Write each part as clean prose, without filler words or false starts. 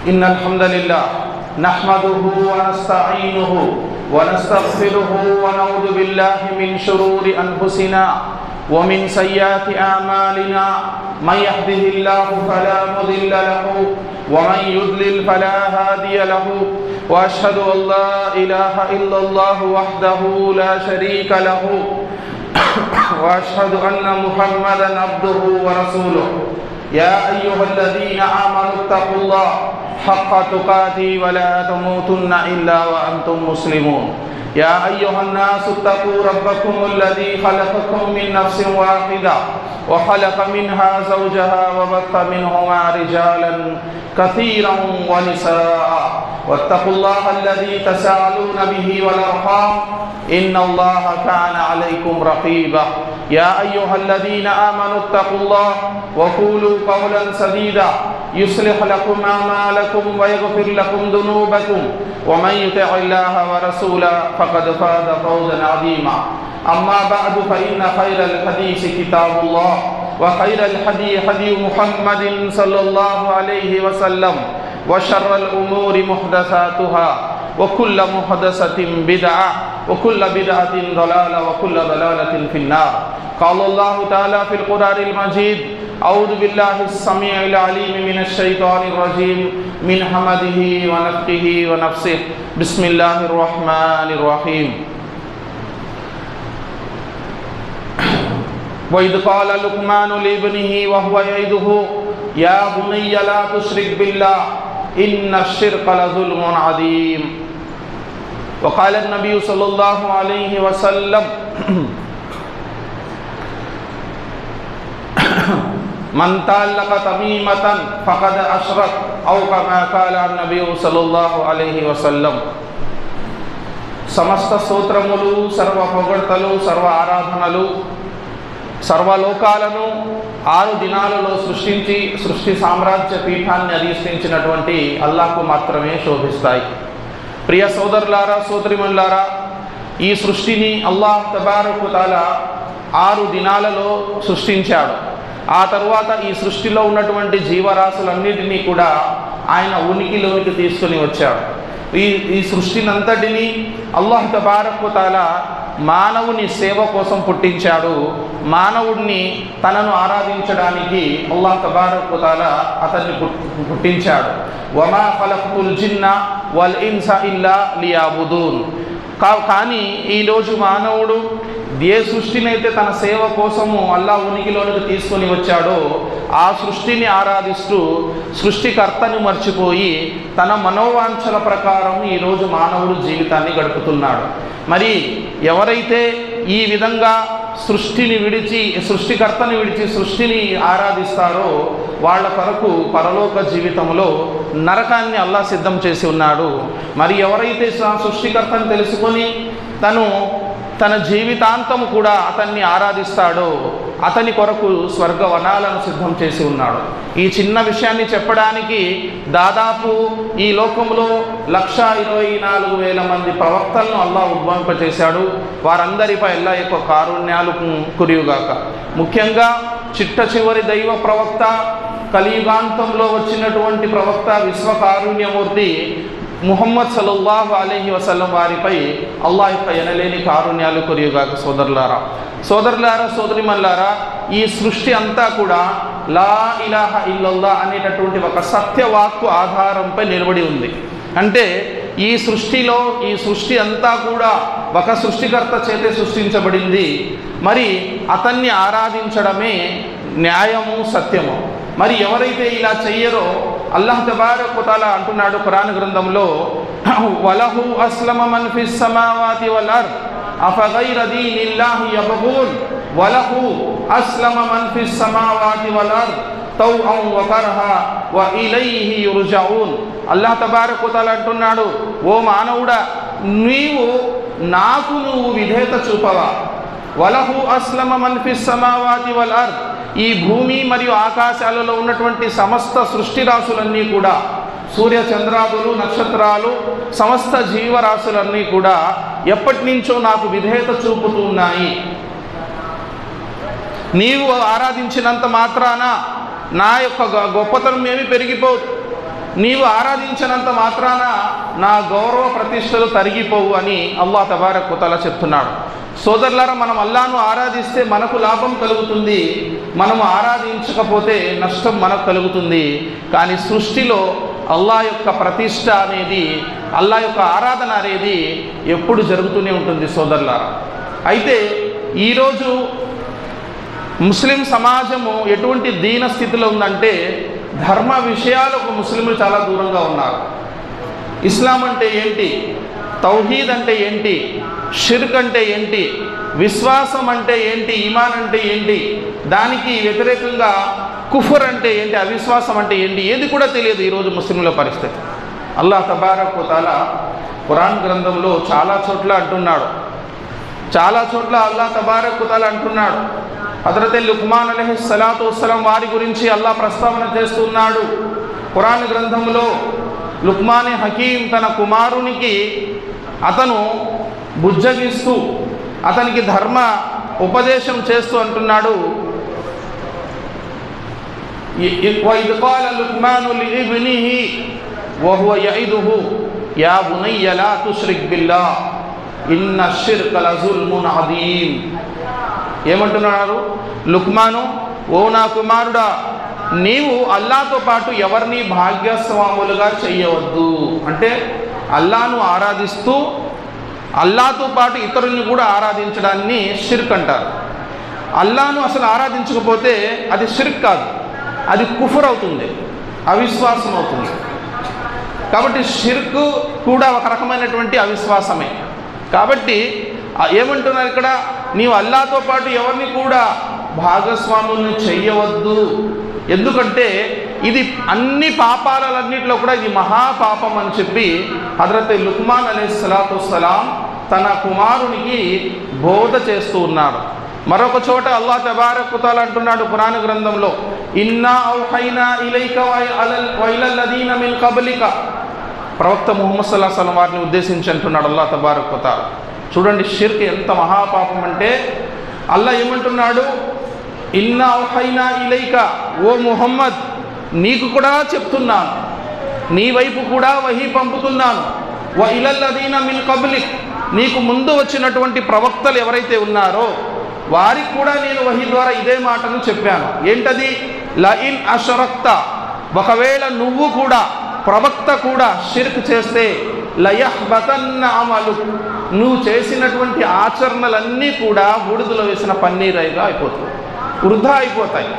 إن الحمد لله نحمده ونستعينه ونستغفره ونعوذ بالله من شرور أنفسنا ومن سيئات أعمالنا من يهده الله فلا مضل له ومن يضلل فلا هادي له وأشهد أن لا إله إلا الله وحده لا شريك له وأشهد أن محمدا عبده ورسوله يا أيها الذين آمنوا اتقوا الله حق تقاته ولا تموتن إلا وأنتم مسلمون يا أيها الناس اتقوا ربكم الذي خلقكم من نفس واحدة وخلق منها زوجها وبث منهما رجالا كثيرا ونساء واتقوا الله الذي تساءلون به والأرحام إن الله كان عليكم رقيبا يا أيها الذين آمنوا اتقوا الله وقولوا قولا سديدا يصلح لكم أعمالكم ويغفر لكم ذنوبكم ومن يطع الله ورسوله فقد فاز فوزا عظيما أما بعد فإن خير الحديث كتاب الله وخير الهدي هدي محمد صلى الله عليه وسلم وشر الأمور محدثاتها وكل محدثة بدعة وكل بدعة ضلالة وكل ضلالة في النار قال الله تعالى في القرآن المجيد أعوذ بالله السميع العليم من الشيطان الرجيم من همزه ونفخه ونفثه بسم الله الرحمن الرحيم وإذ قال لقمان لابنه وهو يعظه يا بني لا تشرك بالله إن الشرك لظلم عظيم وقال النبي صلى الله عليه وسلم من تعلق تميمة فقد أشرك أو كما قال النبي صلى الله عليه وسلم సమస్త స్తోత్రములు సర్వ పొగడ్తలు సర్వ ఆరాధనలు సర్వలోకాలను 6 దినాలలో సృష్టించి సృష్టి సామ్రాజ్య పీఠాన్ని అధిష్ఠించినటువంటి అల్లాహ్కు మాత్రమే శోభిస్తాయి. ప్రియ సోదరులారా సోదరిమణులారా, ఈ సృష్టిని అల్లాహ్ తబారక్ వ తఆలా 6 దినాలలో సృష్టించాడు. ఆ తరువాత ఈ సృష్టిలో ఉన్నటువంటి జీవరాశులన్నిటినీ కూడా ఆయన ఉనికిలోనికి తీసుకొని వచ్చాడు. ఈ సృష్టినంతటిని అల్లాహ్ తబారక్ వ తఆలా మానవుని సేవ కోసం పుట్టించాడు. మానవుడిని తనను ఆరాధించడానికి అల్లాహ్ తబారక్ వ తఆలా అతన్ని పుట్టించాడు. వమా ఖలఖ్తుల్ జిన్న వల్ ఇన్స ఇల్లా లియాబుదూన్. కానీ ఈరోజు మానవుడు ఏ సృష్టినైతే తన సేవ కోసము అల్లాహ్ ఉనికిలోనికి తీసుకొని వచ్చాడో ఆ సృష్టిని ఆరాధిస్తూ సృష్టికర్తను మర్చిపోయి తన మనోవాంఛల ప్రకారం ఈరోజు మానవుడు జీవితాన్ని గడుపుతున్నాడు. మరి ఎవరైతే ఈ విధంగా సృష్టికర్తని విడిచి సృష్టిని ఆరాధిస్తారో వాళ్ళ కొరకు పరలోక జీవితంలో నరకాన్ని అల్లాహ్ సిద్ధం చేసి ఉన్నాడు. మరి ఎవరైతే సృష్టికర్తని తెలుసుకొని తన జీవితాంతము కూడా అతన్ని ఆరాధిస్తాడో అతని కొరకు స్వర్గవనాలను సిద్ధం చేసి ఉన్నాడు. ఈ చిన్న విషయాన్ని చెప్పడానికి దాదాపు ఈ లోకంలో 1,24,000 మంది ప్రవక్తలను అల్లాహ్ ఉద్భవింపచేశాడు. వారందరిపై అల్లాహ్ యొక్క కారుణ్యాలు కురియుగాక. ముఖ్యంగా చిట్ట చివరి దైవ ప్రవక్త, కలియుగాంతంలో వచ్చినటువంటి ప్రవక్త, విశ్వకారుణ్యమూర్తి ముహమ్మద్ సల్లల్లాహు అలైహి వసల్లం వారిపై అల్లాహ్ యొక్క ఎనలేని కారుణ్యాలు కురియుగాక. సోదరులారా సోదరిమణులారా, ఈ సృష్టి అంతా కూడా లా ఇలాహ ఇల్లల్లాహ్ అనేటటువంటి ఒక సత్యవాక్కు ఆధారంపై నిలబడి ఉంది. అంటే ఈ సృష్టి అంతా కూడా ఒక సృష్టికర్త చేతే సృష్టించబడింది. మరి అతన్ని ఆరాధించడమే న్యాయము, సత్యము. మరి ఎవరైతే ఇలా చెయ్యరో అల్లాహ్ తబారక్ వ తఆలా అంటున్నాడు ఖురాన్ గ్రంథంలో, వలహు అస్లమ మన్ ఫిస్ సమావాతి వల్ అర్ద్ అఫగైర దీనిల్లాహి యబ్గూన్ వలహు అస్లమ మన్ ఫిస్ సమావాతి వల్ అర్ద్ తౌఅన్ వ కర్హా వ ఇలైహి యుర్జఊన్. అల్లాహ్ తబారక్ వ తఆలా అంటున్నాడు, ఓ మానవుడా, నువ్వు విధేయత చూపవా? వలహు అస్లమ మన్ ఫిస్ సమావాతి వల్ అర్ద్, ఈ భూమి మరియు ఆకాశాలలో ఉన్నటువంటి సమస్త సృష్టి రాశులన్నీ కూడా, సూర్య చంద్రాదులు, నక్షత్రాలు, సమస్త జీవరాశులన్నీ కూడా ఎప్పటి నుంచో నాకు విధేయత చూపుతూ ఉన్నాయి. నీవు ఆరాధించినంత మాత్రాన నా యొక్క గొప్పతనం ఏమి పెరిగిపోదు. నీవు ఆరాధించినంత మాత్రాన నా గౌరవ ప్రతిష్టలు తరిగిపోవు అని అల్లాహ్ తబారక్ వ తఆలా చెప్తున్నాడు. సోదరులారా, మనం అల్లాహ్ను ఆరాధిస్తే మనకు లాభం కలుగుతుంది, మనము ఆరాధించకపోతే నష్టం మనకు కలుగుతుంది. కానీ సృష్టిలో అల్లాహ్ యొక్క ప్రతిష్ట అనేది, అల్లాహ్ యొక్క ఆరాధన అనేది ఎప్పుడు జరుగుతూనే ఉంటుంది సోదరులారా. అయితే ఈరోజు ముస్లిం సమాజము ఎటువంటి దీన స్థితిలో ఉందంటే, ధర్మ విషయాలకు ముస్లింలు చాలా దూరంగా ఉన్నారు. ఇస్లాం అంటే ఏంటి, తౌహీద్ అంటే ఏంటి, షిర్క్ అంటే ఏంటి, విశ్వాసం అంటే ఏంటి, ఈమాన్ అంటే ఏంటి, దానికి వ్యతిరేకంగా కుఫర్ అంటే ఏంటి, అవిశ్వాసం అంటే ఏంటి, ఏది కూడా తెలియదు ఈరోజు ముస్లింల పరిస్థితి. అల్లాహ్ తబారక్ వ తఆలా ఖురాన్ గ్రంథంలో చాలా చోట్ల అంటున్నాడు, చాలా చోట్ల అల్లాహ్ తబారక్ వ తఆలా అంటున్నాడు. హజరత్ లుక్మాన్ అలైహిస్సలాతు వస్సలాం వారి గురించి అల్లాహ్ ప్రస్తావన చేస్తున్నాడు ఖురాన్ గ్రంథంలో. లుక్మాన్ హకీం తన కుమారునికి అతను బుజ్జగిస్తూ అతనికి ధర్మ ఉపదేశం చేస్తూ అంటున్నాడు, وَإِذْ قَالَ لُقْمَانُ لِابْنِهِ وَهُوَ يَعِظُهُ يَا بُنَيَّ لَا تُشْرِكْ بِاللَّهِ إِنَّ الشِّرْكَ لَظُلْمٌ عَظِيمٌ. ఏమంటున్నారు? లుక్మాను, ఓ నా కుమారుడా, నీవు అల్లాహ్తో పాటు ఎవరిని భాగ్యస్వాములుగా చేయవద్దు. అంటే అల్లాహ్ను ఆరాధిస్తూ అల్లాహ్తో పాటు ఇతరుల్ని కూడా ఆరాధించడాన్ని షిర్క్ అంటారు. అల్లాహ్ను అసలు ఆరాధించకపోతే అది షిర్క్ కాదు, అది కుఫర్ అవుతుంది, అవిశ్వాసం అవుతుంది. కాబట్టి షిర్క్ కూడా ఒక రకమైనటువంటి అవిశ్వాసమే. కాబట్టి ఏమంటున్నారు ఇక్కడ, నీవు అల్లాహ్తో పాటు ఎవరిని కూడా భాగస్వాములను చెయ్యవద్దు. ఎందుకంటే ఇది అన్ని పాపాలన్నింటిలో కూడా ఇది మహాపాపం అని చెప్పి హజరత్ లుక్మాన్ అలైహిస్సలాతు వస్సలాం తన కుమారునికి బోధ చేస్తూ ఉన్నాడు. మరొక చోట అల్లాహ్ తబారక్ వ తఆలా అంటున్నాడు ఖురాన్ గ్రంథంలో, ఇన్నా ఔహైనా ఇలైక వ ఇలల్ లదీన మిన్ కబ్లిక. ప్రవక్త ముహమ్మద్ సల్లల్లాహు అలైహి వసల్లం వారిని ఉద్దేశించి అంటున్నాడు అల్లాహ్ తబారక్ వ తఆలా. చూడండి షిర్క్ ఎంత మహాపాపం అంటే, అల్లాహ్ ఏమంటున్నాడు, ఇన్నా ఔహైనా ఇలైక, ఓ ముహమ్మద్ నీకు కూడా చెప్తున్నాను, నీ వైపు కూడా వహీ పంపుతున్నాను, వ ఇలల్ లదీన మిన్ కబ్లిక్, నీకు ముందు వచ్చినటువంటి ప్రవక్తలు ఎవరైతే ఉన్నారో వారికి కూడా నేను వహీ ద్వారా ఇదే మాటను చెప్పాను. ఏంటది? లఇన్ అషరక్త, ఒకవేళ నువ్వు కూడా ప్రవక్త కూడా షిర్క్ చేస్తే లయహ్బతన్న అమలు, నువ్వు చేసినటువంటి ఆచరణలన్నీ కూడా బూడిదలో వేసిన పన్నీరైగా అయిపోతాయి, వృధా అయిపోతాయి.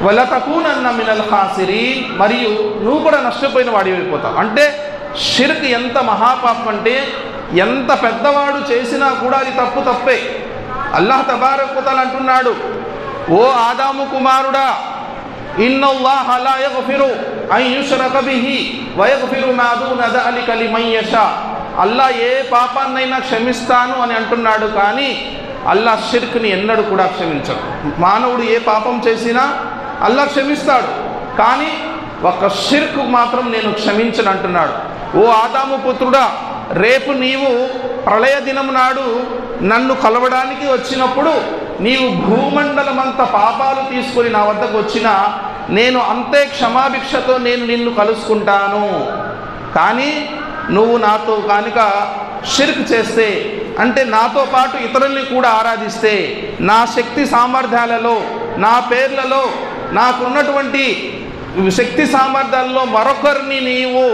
వలతకూనన్న మినల్ ఖాసిరీన్, మరియు నువ్వు కూడా నష్టపోయిన వాడి అయిపోతావు. అంటే షిర్క్ ఎంత మహాపాపం అంటే, ఎంత పెద్దవాడు చేసినా కూడా అది తప్పే. అల్లాహ్ తబారక్ వ తఆలా అంటున్నాడు, ఓ ఆదాము కుమారుడా, ఇన్నల్లాహ లా యగ్ఫిరు అన్ యుష్రక బిహి వ యగ్ఫిరు మా దూన దలిక లిమన్ యషా. అల్లాహ్ ఏ పాపాన్నైనా క్షమిస్తాను అని అంటున్నాడు, కానీ అల్లాహ్ షిర్క్ని ఎన్నడూ కూడా క్షమించడు. మానవుడు ఏ పాపం చేసినా అల్లాహ్ క్షమిస్తాడు, కానీ ఒక షిర్క్ మాత్రం నేను క్షమించను అంటున్నాడు. ఓ ఆదాము పుత్రుడా, రేపు నీవు ప్రళయ దినం నాడు నన్ను కలవడానికి వచ్చినప్పుడు నీవు భూమండలమంత పాపాలు తీసుకొని నా వద్దకు వచ్చినా నేను అంతే క్షమాభిక్షతో నేను నిన్ను కలుసుకుంటాను. కానీ నువ్వు నాతో కనుక షిర్క్ చేస్తే, అంటే నాతో పాటు ఇతరుల్ని కూడా ఆరాధిస్తే, నా శక్తి సామర్థ్యాలలో, నా పేర్లలో, నాకున్నటువంటి శక్తి సామర్థ్యాల్లో మరొకరిని నీవు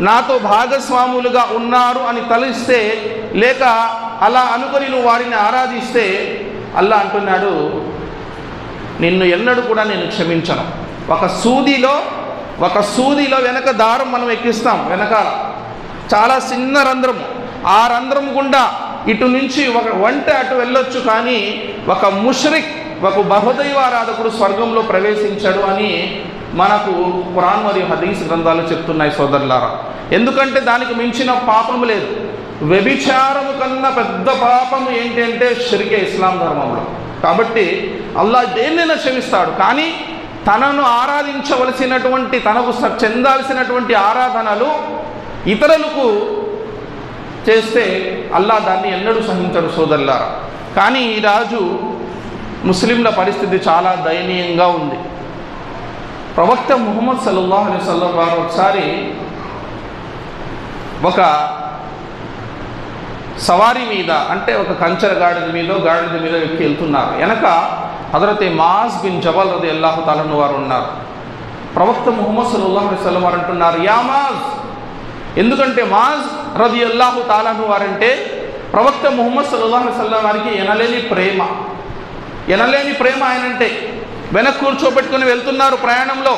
నాతో భాగస్వాములుగా ఉన్నారు అని తలిస్తే, లేక అలా అనుకొని నువ్వు వారిని ఆరాధిస్తే, అల్లాహ్ అంటున్నాడు, నిన్ను ఎన్నడూ కూడా నేను క్షమించను. ఒక సూదిలో వెనక దారం మనం ఎక్కిస్తాం, వెనకాల చాలా చిన్న రంధ్రము, ఆ రంధ్రం గుండా ఇటు నుంచి ఒక వంట అటు వెళ్ళొచ్చు, కానీ ఒక ముష్రిక్, ఒక బహుదైవారాధకుడు స్వర్గంలో ప్రవేశించాడు అని మనకు ఖురాన్ మరియు హదీస్ గ్రంథాలు చెప్తున్నాయి సోదరులారా. ఎందుకంటే దానికి మించిన పాపము లేదు. వ్యభిచారము కన్నా పెద్ద పాపము ఏంటి అంటే షిర్కే ఇస్లాం ధర్మంలో. కాబట్టి అల్లాహ్ దేన్నైనా క్షమిస్తాడు, కానీ తనను ఆరాధించవలసినటువంటి, తనకు చెందాల్సినటువంటి ఆరాధనలు ఇతరులకు చేస్తే అల్లాహ్ దాన్ని ఎన్నడూ సహించడు సోదరులారా. కానీ ఈరోజు ముస్లింల పరిస్థితి చాలా దయనీయంగా ఉంది. ప్రవక్త ముహమ్మద్ సల్లల్లాహు అలైహి వసల్లం వారు ఒకసారి ఒక సవారీ మీద, అంటే ఒక కంచెర గాడిద మీద ఎక్కి వెళ్తున్నారు. వెనక హజరత్ మాజ్ బిన్ జబల్ రదియల్లాహు తఆలా అన్హు వారు ఉన్నారు. ప్రవక్త ముహమ్మద్ సల్లల్లాహు అలైహి వసల్లం వారు అంటున్నారు, యా మాజ్. ఎందుకంటే మాజ్ రదియల్లాహు తఆలా అన్హు వారంటే ప్రవక్త ముహమ్మద్ సల్లల్లాహు అలైహి వసల్లం వారికి ఎనలేని ప్రేమ ఆయనంటే. వెనక కూర్చోబెట్టుకుని వెళ్తున్నారు ప్రయాణంలో.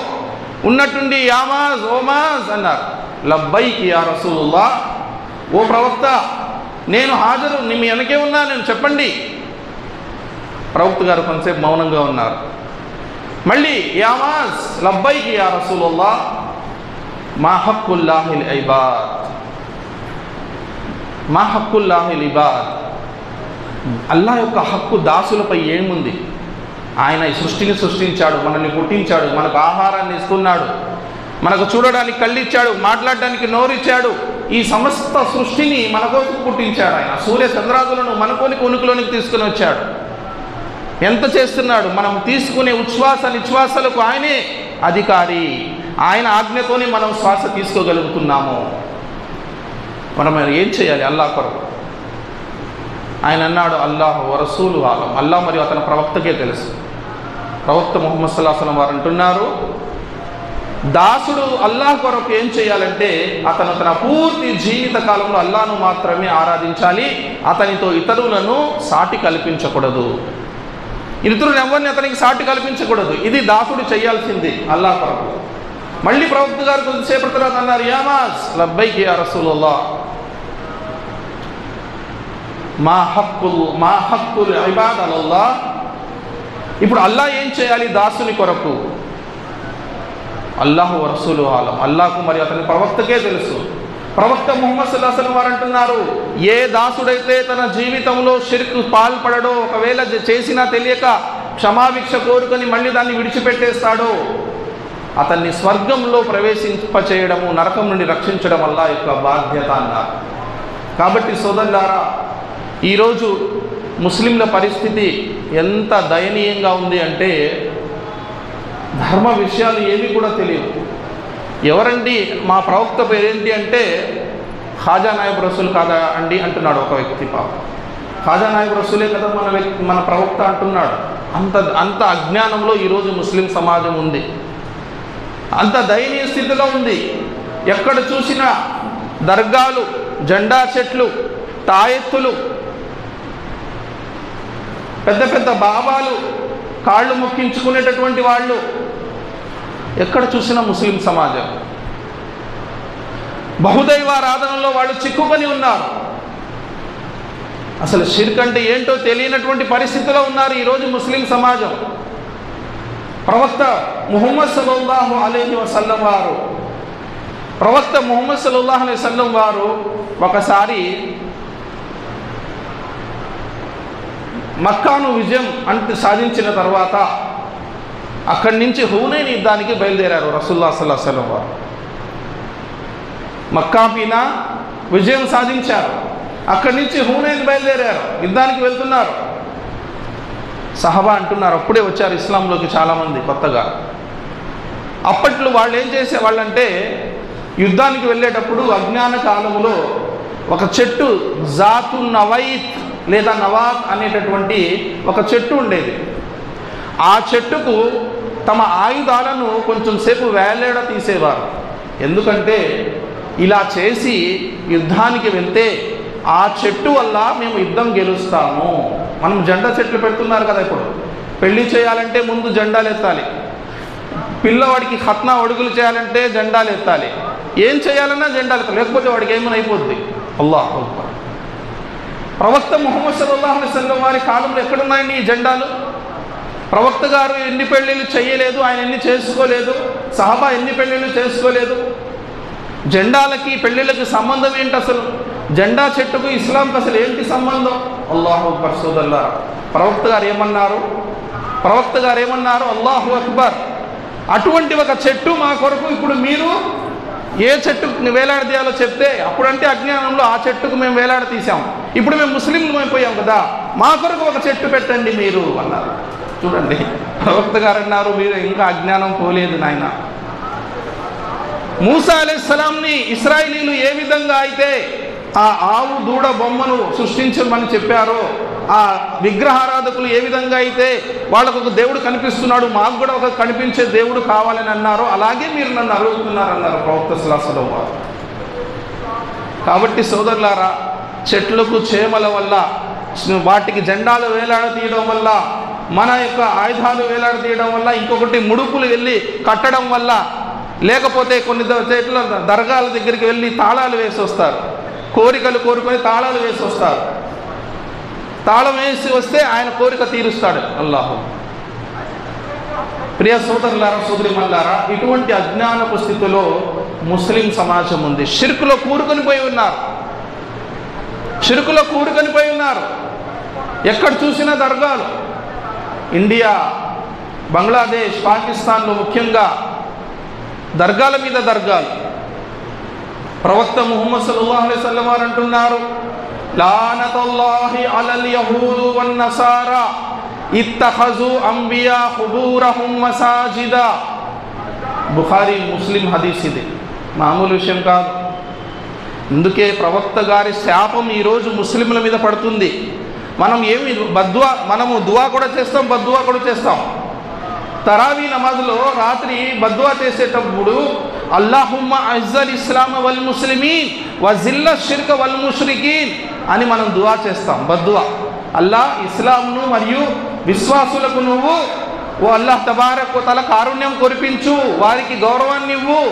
ఉన్నట్టుండి యా మాజ్, ఓ మాజ్ అన్నారు. లబ్బైక్ యా రసూలుల్లాహ్, ఓ ప్రవక్త నేను హాజరు, మీ వెనకే ఉన్నా, నేను చెప్పండి. ప్రవక్త గారు కొంతసేపు మౌనంగా ఉన్నారు. మళ్ళీ యా మాజ్ లబ్బైక్ యా రసూలుల్లాహ్, మా హక్కుల్లాహిల్ ఇబాద్, మా హక్కుల్లాహిల్ ఇబాద్. అల్లాహ్ యొక్క హక్కు దాసులపై ఏముంది? ఆయన ఈ సృష్టిని సృష్టించాడు, మనల్ని పుట్టించాడు, మనకు ఆహారాన్ని ఇస్తున్నాడు, మనకు చూడడానికి కళ్ళిచ్చాడు, మాట్లాడడానికి నోరిచ్చాడు. ఈ సమస్త సృష్టిని మన కోసం పుట్టించాడు ఆయన. సూర్య చంద్రాదులను మనకోనికి ఉనికిలోనికి తీసుకుని వచ్చాడు. ఎంత చేస్తున్నాడు? మనం తీసుకునే ఉచ్ఛ్వాస నిశ్వాసాలకు ఆయనే అధికారి. ఆయన ఆజ్ఞతోనే మనం శ్వాస తీసుకోగలుగుతున్నాము. మనం ఏం చేయాలి అల్లాహ్ కొరకు? ఆయన అన్నాడు, అల్లాహ్ వరసూలు ఆలం, అల్లాహ్ మరియు అతని ప్రవక్తకే తెలుసు. ప్రవక్త ముహమ్మద్ సల్లల్లాహు అలైహి వసల్లం వారు అంటున్నారు, దాసుడు అల్లాహ్ కొరకు ఏం చేయాలంటే అతను తన పూర్తి జీవిత కాలంలో అల్లాహ్ను మాత్రమే ఆరాధించాలి. అతనితో ఇతరులను సాటి కల్పించకూడదు. ఇతరులను ఎవరిని అతనికి సాటి కల్పించకూడదు. ఇది దాసుడు చేయాల్సింది అల్లాహ్ కొరకు. మళ్ళీ ప్రవక్త గారు కొద్దిసేపటి తర్వాత అన్నారు, యా మాజ్ లబ్బైక్ యా రసూలుల్లాహ్, మా హక్కుల్ ఇబాద్ అలల్లాహ్. ఇప్పుడు అల్లాహ్ ఏం చేయాలి దాసుని కొరకు? అల్లాహు వరసూలు ఆలం, అల్లాహకు మరియు అతని ప్రవక్తకే తెలుసు. ప్రవక్త ముహమ్మద్ సల్లల్లాహు అలైహి వసల్లం వారు అంటున్నారు, ఏ దాసుడైతే తన జీవితంలో షిర్క్ పాల్పడడో, ఒకవేళ చేసినా తెలియక క్షమాభిక్ష కోరుకొని మళ్ళీ దాన్ని విడిచిపెట్టేస్తాడో, అతన్ని స్వర్గంలో ప్రవేశింపచేయడము, నరకం నుండి రక్షించడం అల్లాహ్ యొక్క బాధ్యత అన్నారు. కాబట్టి సోదరులారా, ఈరోజు ముస్లింల పరిస్థితి ఎంత దయనీయంగా ఉంది అంటే ధర్మ విషయాలు ఏమీ కూడా తెలియదు. ఎవరండి మా ప్రవక్త పేరేంటి అంటే ఖాజా నాయబ్ రసూల్ కాదా అండి అంటున్నాడు ఒక వ్యక్తి. పాపం ఖాజా నాయబ్ రసూలే కదా మన ప్రవక్త అంటున్నాడు. అంత అజ్ఞానంలో ఈరోజు ముస్లిం సమాజం ఉంది. అంత దయనీయ స్థితిలో ఉంది. ఎక్కడ చూసినా దర్గాలు, జెండా చెట్లు, తాయెత్తులు, పెద్ద పెద్ద బాబాలు, కాళ్ళు మొక్కించుకునేటటువంటి వాళ్ళు, ఎక్కడ చూసినా ముస్లిం సమాజం బహుదైవారాధనలో వాళ్ళు చిక్కుకొని ఉన్నారు. అసలు షిర్క్ అంటే ఏంటో తెలియనటువంటి పరిస్థితిలో ఉన్నారు ఈరోజు ముస్లిం సమాజం. ప్రవక్త ముహమ్మద్ సల్లల్లాహు అలైహి వసల్లం వారు ప్రవక్త ముహమ్మద్ సల్లల్లాహు అలైహి వసల్లం వారు ఒకసారి మక్కాను విజయం సాధించిన తర్వాత అక్కడి నుంచి హునైన్ యుద్ధానికి బయలుదేరారు రసూలుల్లాహి సల్లల్లాహు అలైహి వసల్లం వారు. మక్కా పైన విజయం సాధించారు. అక్కడి నుంచి హునైన్ బయలుదేరారు, యుద్ధానికి వెళ్తున్నారు. సహబా అంటున్నారు, అప్పుడే వచ్చారు ఇస్లాంలోకి చాలామంది కొత్తగా. అప్పట్లో వాళ్ళు ఏం చేసేవాళ్ళంటే యుద్ధానికి వెళ్ళేటప్పుడు అజ్ఞాన కాలంలో ఒక చెట్టు, జాతు నవైత్ లేదా నవాత్ అనేటటువంటి ఒక చెట్టు ఉండేది. ఆ చెట్టుకు తమ ఆయుధాలను కొంచెం సేపు వేలాడ తీసేవారు. ఎందుకంటే ఇలా చేసి యుద్ధానికి వెళ్తే ఆ చెట్టు వల్ల మేము యుద్ధం గెలుస్తాము. మనం జెండా చెట్లు పెడుతున్నారు కదా, ఇప్పుడు పెళ్లి చేయాలంటే ముందు జెండాలు ఎత్తాలి, పిల్లవాడికి ఖత్నా అడుగులు చేయాలంటే జెండాలు ఎత్తాలి, ఏం చేయాలన్నా జెండాలు ఎత్తాలి, లేకపోతే వాడికి ఏమైనా అయిపోద్ది. అల్లాహు అక్బర్. ప్రవక్త ముహమ్మద్ సల్లల్లాహు అలైహి వసల్లం వారి కాలంలో ఎక్కడున్నాయండి ఈ జెండాలు? ప్రవక్త గారు ఎన్ని పెళ్ళిళ్ళు చేయలేదు, ఆయన ఎన్ని చేసుకోలేదు, సహబా ఎన్ని పెళ్ళిళ్ళు చేసుకోలేదు. జెండాలకి పెళ్ళిళ్ళకి సంబంధం ఏంటి? అసలు జెండా చెట్టుకు ఇస్లాంకి అసలు ఏంటి సంబంధం? అల్లాహు అక్బర్. సోదరులారా, ప్రవక్త గారు ఏమన్నారు? అల్లాహు అక్బర్. అటువంటి ఒక చెట్టు మా కొరకు ఇప్పుడు మీరు ఏ చెట్టుకు వేలాడదీయాలో చెప్తే, అప్పుడంటే అజ్ఞానంలో ఆ చెట్టుకు మేము వేలాడ తీసాం, ఇప్పుడు మేము ముస్లింలు అయిపోయాం కదా, మా కొరకు ఒక చెట్టు పెట్టండి మీరు అన్నారు. చూడండి, ప్రవక్త గారు అన్నారు, మీరు ఇంకా అజ్ఞానం పోలేదు నాయన. మూసా అలైహిస్సలాంని ఇశ్రాయేలీలు ఏ విధంగా అయితే ఆ ఆవు దూడ బొమ్మను సృష్టించమని చెప్పారో, ఆ విగ్రహారాధకులు ఏ విధంగా అయితే వాళ్ళకు ఒక దేవుడు కనిపిస్తున్నాడు, మాకు కూడా ఒక కనిపించే దేవుడు కావాలని అన్నారో, అలాగే మీరు నన్ను అడుగుతున్నారన్నారు ప్రవక్త సల్లల్లాహు అలైహి వసల్లం. కాబట్టి సోదరులారా, చెట్లకు చేమల వల్ల, వాటికి జెండాలు వేలాడతీయడం వల్ల, మన యొక్క ఆయుధాలు వేలాడతీయడం వల్ల, ఇంకొకటి ముడుపులు వెళ్ళి కట్టడం వల్ల, లేకపోతే కొన్ని చెట్ల దర్గాల దగ్గరికి వెళ్ళి తాళాలు వేసి వస్తారు, కోరికలు కోరుకొని తాళాలు వేసి వస్తారు. తాళం వేసి వస్తే ఆయన కోరిక తీరుస్తాడు అల్లాహు. ప్రియ సోదరులారా, సోదరిమల్లారా, ఇటువంటి అజ్ఞానపు స్థితిలో ముస్లిం సమాజం ఉంది. షిర్కులో కూరుకొని పోయి ఉన్నారు, షిర్కులో కూరుకొని పోయి ఉన్నారు. ఎక్కడ చూసినా దర్గాలు. ఇండియా, బంగ్లాదేశ్, పాకిస్తాన్లో ముఖ్యంగా దర్గాల మీద దర్గాలు. ప్రవక్త ముహమ్మద్ సల్లల్లాహు అలైహి వసల్లం వారు అంటున్నారు, లానతుల్లాహి అలల్ యహూదు వన్ నసారా ఇత్తఖజు అంబియా ఖుబూరహుం మసాజిదా. బుఖారీ, ముస్లిం హదీస్. ఇది మామూలు విషయం కాదు. అందుకే ప్రవక్త గారి శాపం ఈరోజు ముస్లింల మీద పడుతుంది. మనము దువా కూడా చేస్తాం, బద్దువా కూడా చేస్తాం. తరావీ నమాజ్లో రాత్రి బద్దువా చేసేటప్పుడు అల్లాహుమ్మ అజ్జల్ ఇస్లామ వల్ ముస్లిమీన్ వజిల్ల షిర్క వల్ ముష్రికీన్ అని మనం దువా చేస్తాం. బద్దువా, అల్లాహ్ ఇస్లాంను మరియు విశ్వాసులకు నువ్వు ఓ అల్లాహ్ తబారక్ వ తఆలా కారుణ్యం కురిపించు, వారికి గౌరవాన్ని ఇవ్వు,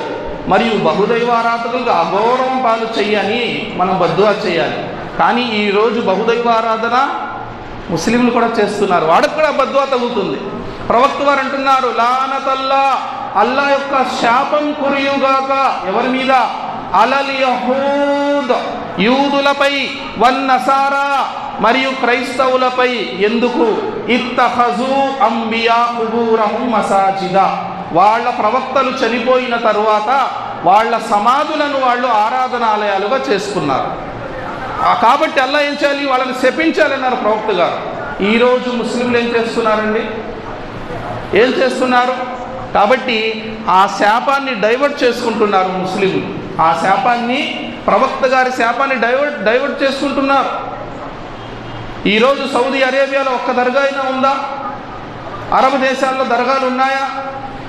మరియు బహుదైవారాధకులకు అగౌరవం పాలు చెయ్యని మనం బద్దువా చేయాలి. కానీ ఈరోజు బహుదైవారాధన ముస్లింలు కూడా చేస్తున్నారు, వాడికి కూడా బద్దువా తగులుతుంది. ప్రవక్త వారు అంటున్నారు, లానతల్లా, అల్లా యొక్క శాపం కురియుగాక. ఎవరి మీద? అలల్ యహూద్, యూదులపై, వన్ నసారా, మరియు క్రైస్తవులపై. ఎందుకు? ఇత్తఖజు అంబియా ఖుబూరహుం మసాజిదా. వాళ్ళ ప్రవక్తలు చనిపోయిన తరువాత వాళ్ళ సమాధులను వాళ్ళు ఆరాధనాలయాలుగా చేసుకున్నారు. కాబట్టి అల్లా ఏం చేయాలి? వాళ్ళని శపించాలన్నారు ప్రవక్త గారు. ఈరోజు ముస్లింలు ఏం చేస్తున్నారండి? ఏం చేస్తున్నారు? కాబట్టి ఆ శాపాన్ని డైవర్ట్ చేసుకుంటున్నారు ముస్లింలు. ఆ శాపాన్ని, ప్రవక్త గారి శాపాన్ని డైవర్ట్ చేసుకుంటున్నారు. ఈరోజు సౌదీ అరేబియాలో ఒక్క దర్గా అయినా ఉందా? అరబ్ దేశాల్లో దర్గాలు ఉన్నాయా?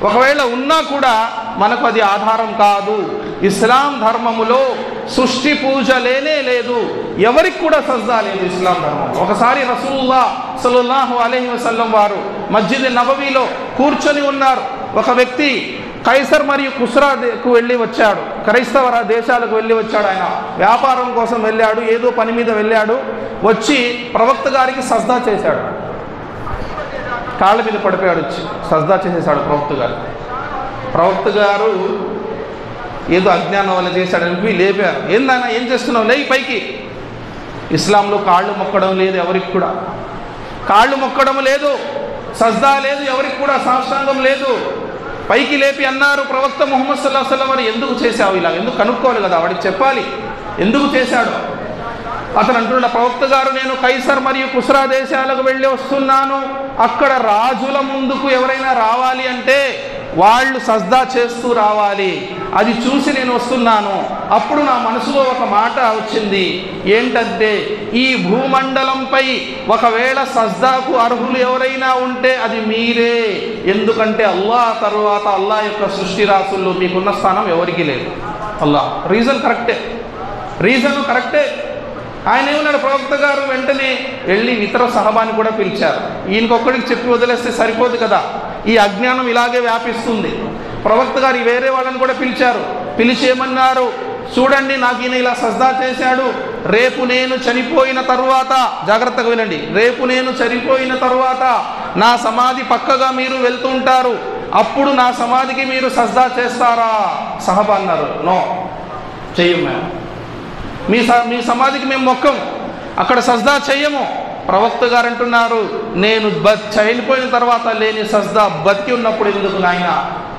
ఒకవేళ ఉన్నా కూడా మనకు అది ఆధారం కాదు. ఇస్లాం ధర్మములో సృష్టి పూజ లేనే లేదు, ఎవరికి కూడా సజ్దా లేదు ఇస్లాం ధర్మం. ఒకసారి రసూలుల్లాహ్ సల్లల్లాహు అలైహి వసల్లం వారు మస్జిద్ నబవీలో కూర్చొని ఉన్నారు. ఒక వ్యక్తి కైసర్ మరియు కుస్రాకు వెళ్ళి వచ్చాడు, క్రైస్తవ దేశాలకు వెళ్ళి వచ్చాడు. ఆయన వ్యాపారం కోసం వెళ్ళాడు, ఏదో పని మీద వెళ్ళాడు. వచ్చి ప్రవక్త గారికి సజ్దా చేశాడు, కాళ్ళ మీద పడిపోయాడు, వచ్చి సజ్దా చేసేసాడు ప్రవక్త గారు. ప్రవక్త గారు ఏదో అజ్ఞానం వల్ల చేశాడని లేపారు. ఏందన్నా, ఏం చేస్తున్నావు? లేయి పైకి. ఇస్లాంలో కాళ్ళు మొక్కడం లేదు, ఎవరికి కూడా కాళ్ళు మొక్కడం లేదు, సజ్దా లేదు, ఎవరికి కూడా సాష్టాంగం లేదు. పైకి లేపి అన్నారు ప్రవక్త ముహమ్మద్ సల్లల్లాహు అలైహి వసల్లం వారు, ఎందుకు చేశావు ఇలా? ఎందుకు కనుక్కోవాలి కదా, వాడికి చెప్పాలి ఎందుకు చేశాడు. అతను అంటున్న ప్రవక్త గారు, నేను కైసర్ మరియు కుస్రా దేశాలకు వెళ్ళి వస్తున్నాను. అక్కడ రాజుల ముందుకు ఎవరైనా రావాలి అంటే వాళ్ళు సజ్దా చేస్తూ రావాలి, అది చూసి నేను వస్తున్నాను. అప్పుడు నా మనసులో ఒక మాట వచ్చింది, ఏంటంటే ఈ భూమండలంపై ఒకవేళ సజ్దాకు అర్హులు ఎవరైనా ఉంటే అది మీరే. ఎందుకంటే అల్లాహ్ తరువాత అల్లాహ్ యొక్క సృష్టి రాసుల్లో మీకున్న స్థానం ఎవరికి లేదు. అల్లాహ్ రీజన్ కరెక్టే, రీజన్ కరెక్టే. ఆయన ఏమన్నాడు? ప్రవక్త గారు వెంటనే వెళ్ళి ఇతర సహబాని కూడా పిలిచారు. ఈయనకొక్కడికి చెప్పి వదిలేస్తే సరిపోదు కదా, ఈ అజ్ఞానం ఇలాగే వ్యాపిస్తుంది. ప్రవక్త గారు వేరే వాళ్ళని కూడా పిలిచారు. పిలిచి ఏమన్నారు? చూడండి, నాకు ఈయన ఇలా సజ్దా చేశాడు, రేపు నేను చనిపోయిన తరువాత, జాగ్రత్తగా వినండి, రేపు నేను చనిపోయిన తరువాత నా సమాధి పక్కగా మీరు వెళ్తుంటారు, అప్పుడు నా సమాధికి మీరు సజ్దా చేస్తారా? సహబా అన్నారు, నో, చెయ్యం మేము, మీ సమాధికి మేము మొక్కము, అక్కడ సజ్దా చెయ్యము. ప్రవక్త గారు అంటున్నారు, నేను చనిపోయిన తర్వాత లేని సజ్దా బతికి ఉన్నప్పుడు ఎందుకు నాయన?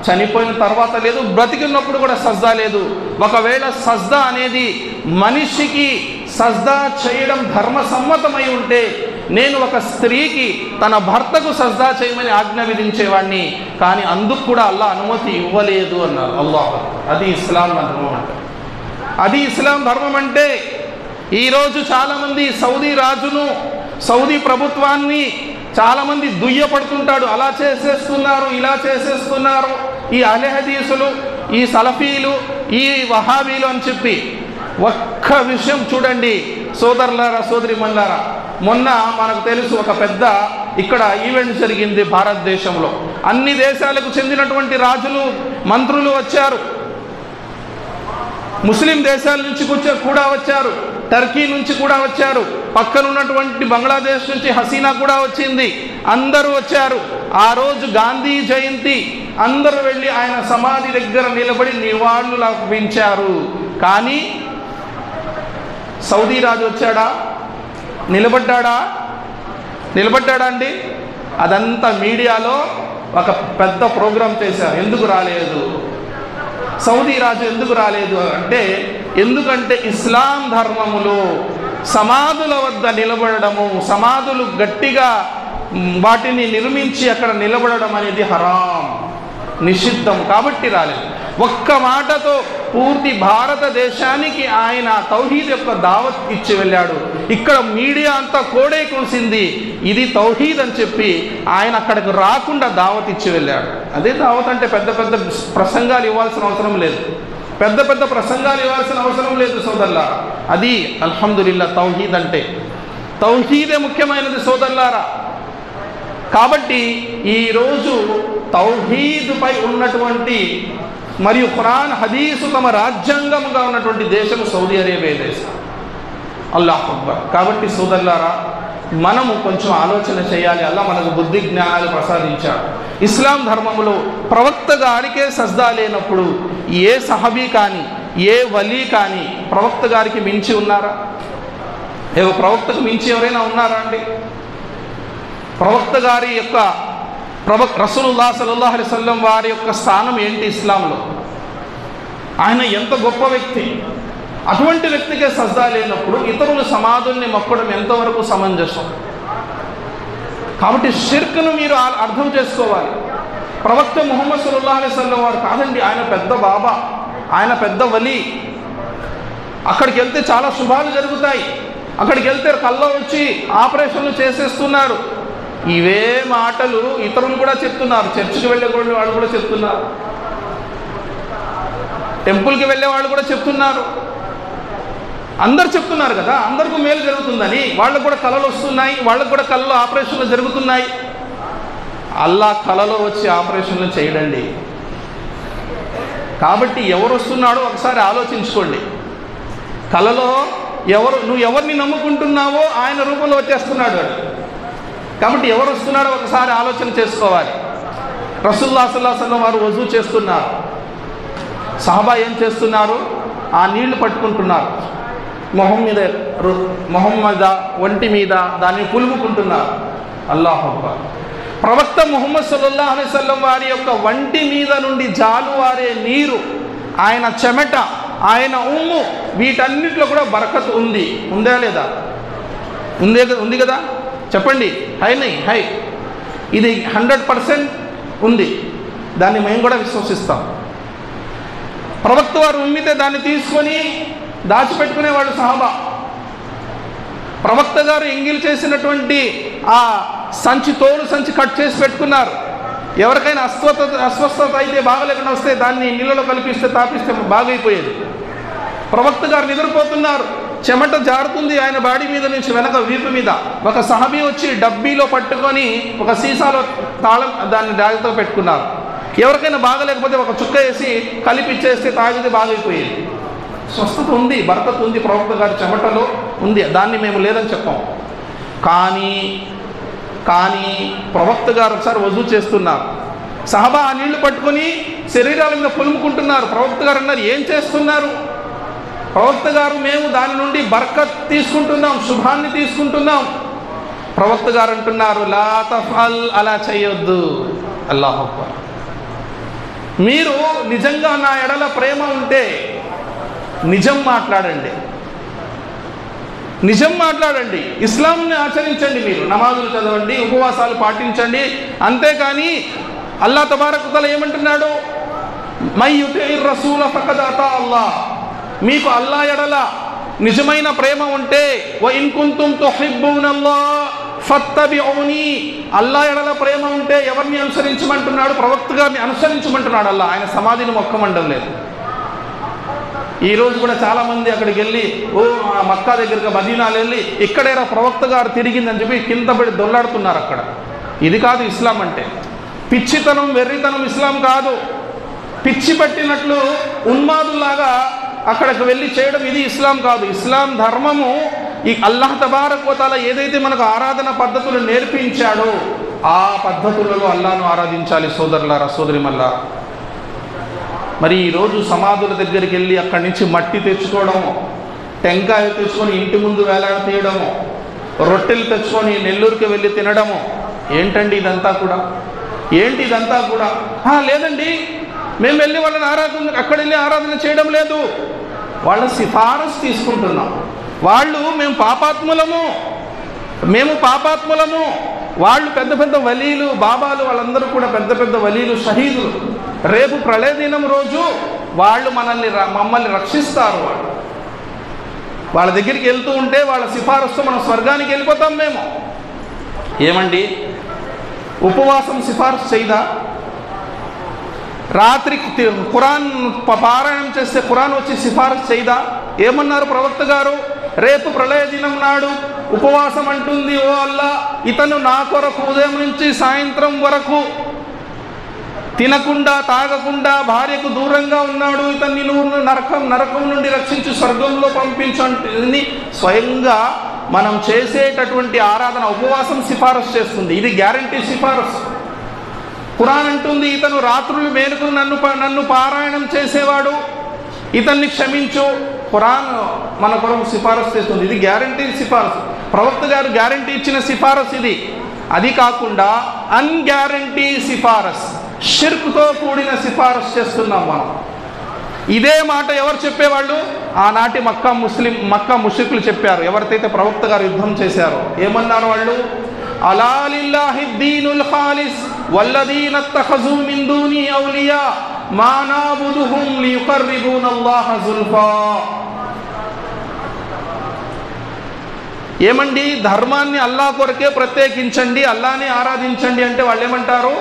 చనిపోయిన తర్వాత లేదు, బ్రతికి ఉన్నప్పుడు కూడా సజ్దా లేదు. ఒకవేళ సజ్దా అనేది మనిషికి సజ్దా చేయడం ధర్మసమ్మతమై ఉంటే నేను ఒక స్త్రీకి తన భర్తకు సజ్దా చేయమని ఆజ్ఞ విధించేవాడిని, కానీ అందుకు కూడా అల్లా అనుమతి ఇవ్వలేదు అన్నారు. అల్లాహ్, అది ఇస్లాం ధర్మం అంటే. అది ఇస్లాం ధర్మం అంటే. ఈరోజు చాలామంది సౌదీ రాజును, సౌదీ ప్రభుత్వాన్ని చాలామంది దుయ్యపడుతుంటాడు. అలా చేసేస్తున్నారు, ఇలా చేసేస్తున్నారు ఈ అహ్లే హదీసులు, ఈ సలఫీలు, ఈ వహాబీలు అని చెప్పి. ఒక్క విషయం చూడండి సోదరులారా, సోదరిమణులారా, మొన్న మనకు తెలుసు ఒక పెద్ద ఇక్కడ ఈవెంట్ జరిగింది భారతదేశంలో. అన్ని దేశాలకు చెందినటువంటి రాజులు, మంత్రులు వచ్చారు. ముస్లిం దేశాల నుంచి కూడా వచ్చారు, టర్కీ నుంచి కూడా వచ్చారు, పక్కన ఉన్నటువంటి బంగ్లాదేశ్ నుంచి హసీనా కూడా వచ్చింది. అందరూ వచ్చారు. ఆ రోజు గాంధీ జయంతి, అందరూ వెళ్ళి ఆయన సమాధి దగ్గర నిలబడి నివాళులు అర్పించారు. కానీ సౌదీ రాజు వచ్చాడా? నిలబడ్డాడా అండి? అదంతా మీడియాలో ఒక పెద్ద ప్రోగ్రాం చేశారు. ఎందుకు రాలేదు సౌదీ రాజు, ఎందుకు రాలేదు అంటే, ఎందుకంటే ఇస్లాం ధర్మములో సమాధుల వద్ద నిలబడము, సమాధులు గట్టిగా వాటిని నిర్మించి అక్కడ నిలబడడం అనేది హరాం, నిషిద్ధం, కాబట్టి రాలేదు. ఒక్క మాటతో పూర్తి భారతదేశానికి ఆయన తౌహీద్ యొక్క దావత్ ఇచ్చి వెళ్ళాడు. ఇక్కడ మీడియా అంతా కోడే కూసింది ఇది తౌహీద్ అని చెప్పి ఆయన అక్కడికి రాకుండా దావత్ ఇచ్చి వెళ్ళాడు. అదే దావత్ అంటే పెద్ద పెద్ద ప్రసంగాలు ఇవ్వాల్సిన అవసరం లేదు, పెద్ద పెద్ద ప్రసంగాలు ఇవ్వాల్సిన అవసరం లేదు సోదరులారా. అది అల్హమ్దులిల్లా తౌహీద్ అంటే. తౌహీదే ముఖ్యమైనది సోదరులారా. కాబట్టి ఈరోజు తౌహీదుపై ఉన్నటువంటి మరియు ఖురాన్ హదీసు తమ రాజ్యాంగంగా ఉన్నటువంటి దేశం సౌదీ అరేబియా దేశం. అల్లాహ్ అక్బర్. కాబట్టి సోదరులారా, మనము కొంచెం ఆలోచన చేయాలి. అల్లా మనకు బుద్ధి జ్ఞానాలు ప్రసాదించాడు. ఇస్లాం ధర్మములో ప్రవక్త గారికే సజ్దా లేనప్పుడు ఏ సహబీ కానీ, ఏ వలీ కానీ ప్రవక్త గారికి మించి ఉన్నారా? ప్రవక్తకు మించి ఎవరైనా ఉన్నారా అండి? ప్రవక్త గారి యొక్క రసూలుల్లాహ్ సల్లల్లాహు అలైహి వసల్లం వారి యొక్క స్థానం ఏంటి ఇస్లాంలో? ఆయన ఎంత గొప్ప వ్యక్తి. అటువంటి వ్యక్తికే సజ్దా లేనప్పుడు ఇతరుల సమాధుల్ని మొక్కడం ఎంతవరకు సమంజసం? కాబట్టి షిర్క్ను మీరు అర్థం చేసుకోవాలి. ప్రవక్త ముహమ్మద్ సల్లల్లాహు అలైహి వసల్లం వారు కాదండి, ఆయన పెద్ద బాబా, ఆయన పెద్ద వలీ. అక్కడికి వెళ్తే చాలా శుభాలు జరుగుతాయి, అక్కడికి వెళ్తే కల్లో వచ్చి ఆపరేషన్లు చేసేస్తున్నారు. ఇవే మాటలు ఇతరులు కూడా చెప్తున్నారు. చర్చికి వెళ్ళే వాళ్ళు కూడా చెప్తున్నారు, టెంపుల్కి వెళ్ళే వాళ్ళు కూడా చెప్తున్నారు. అందరు చెప్తున్నారు కదా, అందరికీ మేలు జరుగుతుందని. వాళ్ళకు కూడా కళలు వస్తున్నాయి, వాళ్ళకు కూడా కళలో ఆపరేషన్లు జరుగుతున్నాయి. అల్లా కళలో వచ్చి ఆపరేషన్లు చేయడండి. కాబట్టి ఎవరు వస్తున్నాడో ఒకసారి ఆలోచించుకోండి. కళలో నువ్వు ఎవరిని నమ్ముకుంటున్నావో ఆయన రూపంలో వచ్చేస్తున్నాడు వాడు. కాబట్టి ఎవరు వస్తున్నాడో ఒకసారి ఆలోచన చేసుకోవాలి. రసూలుల్లాహ్ సల్లల్లాహు అలైహి వసల్లం వారు వజూ చేస్తున్నారు. సహాబా ఏం చేస్తున్నారు? ఆ నీళ్లు పట్టుకుంటున్నారు, మొహం మీద ఒంటి మీద దాన్ని పులుముకుంటున్నారు. అల్లాహు అక్బర్. ప్రవక్త ముహమ్మద్ సల్లల్లాహు అలైహి వసల్లం వారి యొక్క వంటి మీద నుండి జాలువారే నీరు, ఆయన చెమట, ఆయన ఉమ్ము, వీటన్నిటిలో కూడా బరకత్ ఉంది. ఉందా లేదా? ఉంది కదా? చెప్పండి. హై ఇది 100% ఉంది. దాన్ని మేము కూడా విశ్వసిస్తాం. ప్రవక్త వారు ఉమ్మితే దాన్ని తీసుకొని దాచిపెట్టుకునేవాడు సహాబా. ప్రవక్త గారు ఎంగిల్ చేసినటువంటి ఆ తోలు సంచి కట్ చేసి పెట్టుకున్నారు. ఎవరికైనా అస్వస్థత అయితే, బాగలేకుండా వస్తే దాన్ని నీళ్ళలో కలిపిస్తే, తాపిస్తే బాగైపోయేది. ప్రవక్త గారు నిద్రపోతున్నారు, చెమట జారుతుంది ఆయన బాడీ మీద నుంచి వెనక వీపు మీద. ఒక సహబీ వచ్చి డబ్బీలో పట్టుకొని ఒక సీసాలో తాళం దాన్ని జాగ్రత్తగా పెట్టుకున్నారు. ఎవరికైనా బాగలేకపోతే ఒక చుక్క వేసి కలిపిచ్చేస్తే తాగితే బాగైపోయేది. స్వస్థత ఉంది, బరకత్ ఉంది, ప్రవక్త గారి చెమటలో ఉంది. దాన్ని మేము లేదని చెప్పాం. కానీ ప్రవక్త గారు ఒకసారి వజూ చేస్తున్నారు. సహబా ఆ నీళ్లు పట్టుకొని శరీరాల మీద పులుముకుంటున్నారు. ప్రవక్త గారు అన్నారు, ఏం చేస్తున్నారు? ప్రవక్త గారు, మేము దాని నుండి బర్కత్ తీసుకుంటున్నాం, శుభాన్ని తీసుకుంటున్నాం. ప్రవక్త గారు అంటున్నారు, లా తఫ్అల్, అలా చేయొద్దు. అల్లాహు అక్బర్. మీరు నిజంగా నా ఎడల ప్రేమ ఉంటే నిజం మాట్లాడండి. నిజం మాట్లాడండి, ఇస్లాంని ఆచరించండి, మీరు నమాజులు చదవండి, ఉపవాసాలు పాటించండి. అంతేకాని అల్లాహ్ తబారక వ తఆలా ఏమంటున్నాడు? మై యుతిఇర్ రసూల ఫఖద్ అతా అల్లాహ్. మీకు అల్లాహ్ ఎడల నిజమైన ప్రేమ ఉంటే వ ఇన్ కుంతుం తుహిబ్బూనల్లాహ్ ఫత్తబిఉని, అల్లాహ్ ఎడల ప్రేమ ఉంటే ఎవరిని అనుసరించమంటున్నాడు? ప్రవక్త గారిని అనుసరించమంటున్నాడు అల్లాహ్. ఆయన సమాధిని మొక్కమండం లేదు. ఈరోజు కూడా చాలామంది అక్కడికి వెళ్ళి మక్కా దగ్గరగా మదీనాలు వెళ్ళి ఇక్కడేరా ప్రవక్త గారు తిరిగిందని చెప్పి కింద పడి దొల్లాడుతున్నారు అక్కడ. ఇది కాదు ఇస్లాం అంటే. పిచ్చితనం, వెర్రితనం ఇస్లాం కాదు. పిచ్చి పట్టినట్లు ఉన్మాదులాగా అక్కడికి వెళ్ళి చేయడం ఇది ఇస్లాం కాదు. ఇస్లాం ధర్మము ఈ అల్లాహ్ తబారక వ తఆలా ఏదైతే మనకు ఆరాధన పద్ధతులు నేర్పించాడో ఆ పద్ధతులలో అల్లాహ్ను ఆరాధించాలి సోదరులారా, సోదరిమల్లారా. మరి ఈరోజు సమాధుల దగ్గరికి వెళ్ళి అక్కడి నుంచి మట్టి తెచ్చుకోవడము, టెంకాయ తెచ్చుకొని ఇంటి ముందు వేలాడ తీయడము, రొట్టెలు తెచ్చుకొని నెల్లూరుకి వెళ్ళి తినడము, ఏంటండి ఇదంతా కూడా? ఏంటి ఇదంతా కూడా? లేదండి, మేము వెళ్ళి వాళ్ళని అక్కడ వెళ్ళి ఆరాధన చేయడం లేదు, వాళ్ళ సిఫారసు తీసుకుంటున్నాం. వాళ్ళు మేము పాపాత్ములము, వాళ్ళు పెద్ద పెద్ద వలీలు, బాబాలు, వాళ్ళందరూ కూడా పెద్ద పెద్ద వలీలు, షహీదులు. రేపు ప్రళయ దినం రోజు వాళ్ళు మమ్మల్ని రక్షిస్తారు. వాళ్ళ దగ్గరికి వెళ్తూ ఉంటే వాళ్ళ సిఫారసుతో మనం స్వర్గానికి వెళ్ళిపోతాం మేము. ఏమండి, ఉపవాసం సిఫారసు చేయదా? రాత్రి ఖురాన్ పారాయణం చేస్తే ఖురాన్ వచ్చి సిఫారసు చేయదా? ఏమన్నారు ప్రవక్త గారు? రేపు ప్రళయ దినం నాడు ఉపవాసం అంటుంది, ఓ అల్లా, ఇతను నా కొరకు ఉదయం నుంచి సాయంత్రం వరకు తినకుండా తాగకుండా భార్యకు దూరంగా ఉన్నాడు, ఇతన్ని నువ్వు నరకం నుండి రక్షించి స్వర్గంలో పంపించని స్వయంగా మనం చేసేటటువంటి ఆరాధన ఉపవాసం సిఫారసు చేస్తుంది. ఇది గ్యారంటీ సిఫారసు. ఖురాన్ అంటుంది, ఇతను రాత్రులు మేలుకుని నన్ను పారాయణం చేసేవాడు, ఇతన్ని క్షమించు. ఖురాన్ మన కొరకు సిఫారసు చేస్తుంది. ఇది గ్యారంటీ సిఫారసు. ప్రవక్త గారు గ్యారంటీ ఇచ్చిన సిఫారసు ఇది. అది కాకుండా అన్గ్యారంటీ సిఫారసు, షిర్క్తో కూడిన సిఫారసు చేస్తున్నాం మనం. ఇదే మాట ఎవరు చెప్పేవాళ్ళు? ఆనాటి మక్కా ముష్రికులు చెప్పారు. ఎవరికైతే ప్రవక్త గారు యుద్ధం చేశారో ఏమన్నారు వాళ్ళు? అలా లిల్లాహి దీనుల్ ఖాలిస్ వల్లదీన ఇత్తఖజూ మిన్ దూని ఔలియా మా నాబుదుహుం లియుకర్రిబూనల్లాహ జుల్ఫా. ఏమండి, ధర్మాన్ని అల్లాహ్ కొరకే ప్రత్యేకించండి, అల్లాహ్ని ఆరాధించండి అంటే వాళ్ళు ఏమంటారు?